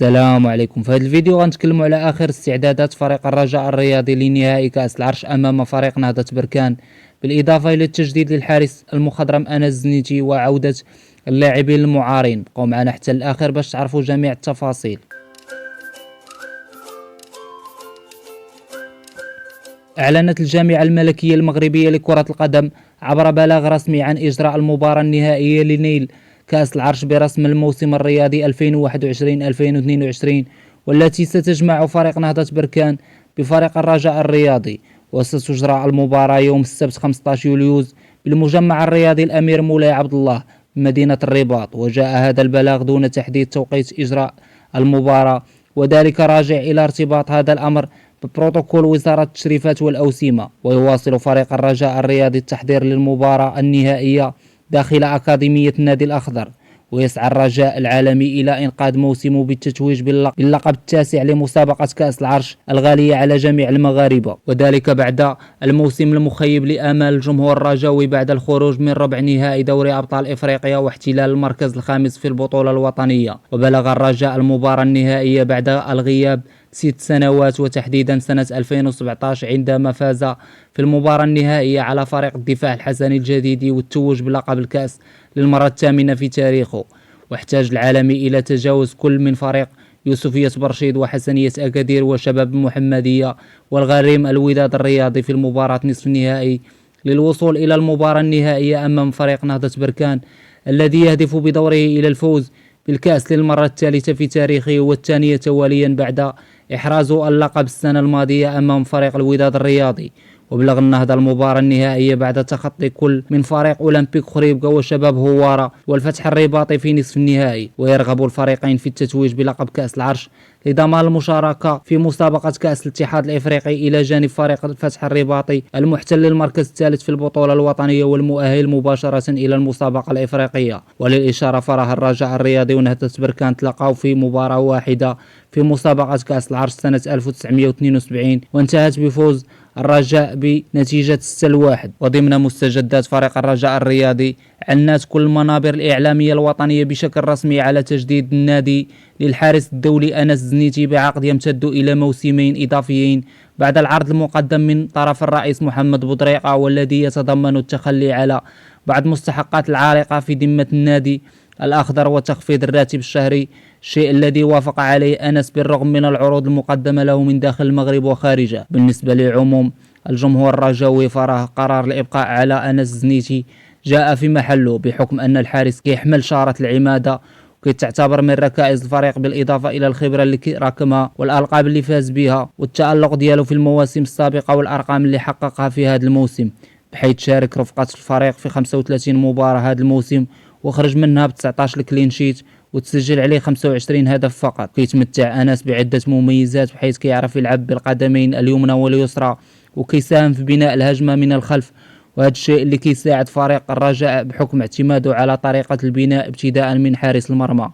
السلام عليكم. في هذا الفيديو غنتكلموا على اخر استعدادات فريق الرجاء الرياضي لنهائي كاس العرش امام فريق نهضة بركان، بالاضافه الى التجديد للحارس المخضرم انس الزنيتي وعوده اللاعبين المعارين. بقوا معنا حتى الاخر باش تعرفوا جميع التفاصيل. أعلنت الجامعة الملكية المغربية لكرة القدم عبر بلاغ رسمي عن إجراء المباراة النهائية لنيل كأس العرش برسم الموسم الرياضي 2021-2022، والتي ستجمع فريق نهضة بركان بفريق الرجاء الرياضي، وستجرى المباراة يوم السبت 15 يوليوز بالمجمع الرياضي الأمير مولاي عبد الله بمدينة الرباط. وجاء هذا البلاغ دون تحديد توقيت إجراء المباراة، وذلك راجع إلى ارتباط هذا الأمر ببروتوكول وزارة التشريفات والأوسمة. ويواصل فريق الرجاء الرياضي التحضير للمباراة النهائية داخل أكاديمية النادي الأخضر، ويسعى الرجاء العالمي إلى إنقاذ موسمه بالتتويج باللقب التاسع لمسابقة كأس العرش الغالية على جميع المغاربة، وذلك بعد الموسم المخيب لآمال الجمهور الرجاوي بعد الخروج من ربع نهائي دوري أبطال إفريقيا واحتلال المركز الخامس في البطولة الوطنية. وبلغ الرجاء المباراة النهائية بعد الغياب 6 سنوات، وتحديدا سنة 2017 عندما فاز في المباراة النهائية على فريق الدفاع الحسني الجديدي والتوج بلقب الكأس للمرة الثامنة في تاريخه. واحتاج العالمي إلى تجاوز كل من فريق يوسفية برشيد وحسنية أكادير وشباب المحمدية والغريم الوداد الرياضي في المباراة نصف النهائي للوصول إلى المباراة النهائية أمام فريق نهضة بركان، الذي يهدف بدوره إلى الفوز بالكأس للمرة الثالثة في تاريخه والثانية تواليا بعد إحرازه اللقب السنة الماضية أمام فريق الوداد الرياضي. وبلغ النهضة المباراة النهائية بعد تخطي كل من فريق أولمبيك خريبكا وشباب هوارة والفتح الرباطي في نصف النهائي. ويرغب الفريقين في التتويج بلقب كأس العرش لضمان المشاركة في مسابقة كأس الاتحاد الإفريقي إلى جانب فريق الفتح الرباطي المحتل المركز الثالث في البطولة الوطنية والمؤهل مباشرة إلى المسابقة الإفريقية. وللإشارة فرح الرجاء الرياضي ونهضة بركان تلاقوا في مباراة واحدة في مسابقة كأس العرش سنة 1972 وانتهت بفوز الرجاء بنتيجة 6-1. وضمن مستجدات فريق الرجاء الرياضي، أعلنت كل المنابر الإعلامية الوطنية بشكل رسمي على تجديد النادي للحارس الدولي أنس الزنيتي بعقد يمتد إلى موسمين إضافيين بعد العرض المقدم من طرف الرئيس محمد بودريقة، والذي يتضمن التخلي على بعض مستحقات العالقة في ذمة النادي الأخضر وتخفيض الراتب الشهري، الشيء الذي وافق عليه أنس بالرغم من العروض المقدمة له من داخل المغرب وخارجه. بالنسبة لعموم الجمهور الرجاوي، فراه قرار الإبقاء على أنس الزنيتي جاء في محله، بحكم أن الحارس كيحمل شارة العمادة وكتعتبر من ركائز الفريق، بالإضافة إلى الخبرة اللي راكمها والألقاب اللي فاز بها والتألق ديالو في المواسم السابقة والأرقام اللي حققها في هذا الموسم، بحيث شارك رفقة الفريق في 35 مباراة هذا الموسم وخرج منها ب 19 كلين شيت وتسجل عليه 25 هدف فقط. كيتمتع أنس بعدة مميزات، بحيث كيعرف يلعب بالقدمين اليمنى واليسرى وكيساهم في بناء الهجمة من الخلف، وهذا الشيء اللي كيساعد فريق الرجاء بحكم اعتماده على طريقة البناء ابتداء من حارس المرمى،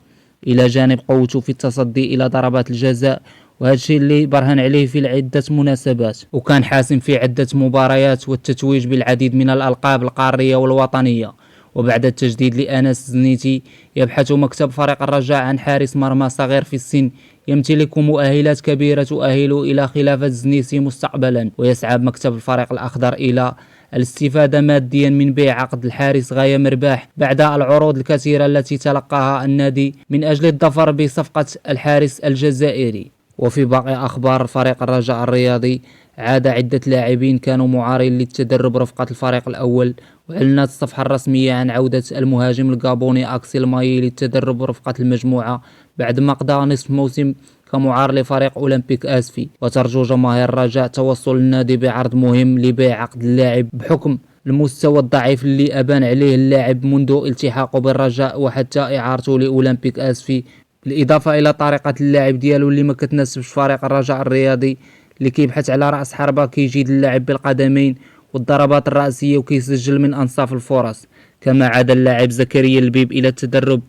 إلى جانب قوته في التصدي إلى ضربات الجزاء، وهذا الشيء اللي برهن عليه في عدة مناسبات، وكان حاسم في عدة مباريات والتتويج بالعديد من الألقاب القارية والوطنية. وبعد التجديد لأنس الزنيتي، يبحث مكتب فريق الرجاء عن حارس مرمى صغير في السن يمتلك مؤهلات كبيرة تؤهله إلى خلافة الزنيتي مستقبلا. ويسعى مكتب الفريق الأخضر إلى الاستفادة ماديا من بيع عقد الحارس غاية مرباح بعد العروض الكثيرة التي تلقاها النادي من أجل الظفر بصفقة الحارس الجزائري. وفي باقي أخبار فريق الرجاء الرياضي، عاد عدة لاعبين كانوا معارين للتدرب رفقة الفريق الأول، وأعلنت الصفحة الرسمية عن عودة المهاجم الغابوني أكسيل ماي للتدرب رفقة المجموعة بعد ما قضى نصف موسم كمعار لفريق أولمبيك آسفي. وترجو جماهير الرجاء توصل النادي بعرض مهم لبيع عقد اللاعب بحكم المستوى الضعيف اللي أبان عليه اللاعب منذ التحاقه بالرجاء وحتى إعارته لأولمبيك آسفي، بالإضافة إلى طريقة اللاعب ديالو اللي ما كتناسبش فريق الرجاء الرياضي، اللي كيبحث على رأس حربة كيجيد اللاعب بالقدمين والضربات الرأسية وكيسجل من أنصاف الفرص. كما عاد اللاعب زكريا البيب إلى التدرب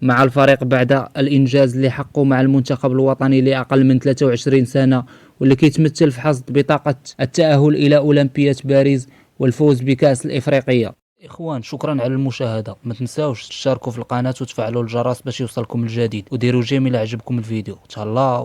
مع الفريق بعد الإنجاز اللي حقه مع المنتخب الوطني لأقل من 23 سنة، واللي كيتمثل في حصد بطاقة التأهل إلى أولمبياد باريس والفوز بكأس الإفريقية. إخوان شكرا على المشاهدة، ما تنساوش تشتركوا في القناة وتفعلوا الجرس باش يوصلكم الجديد، وديروا جيم إلا عجبكم الفيديو. تهلاو.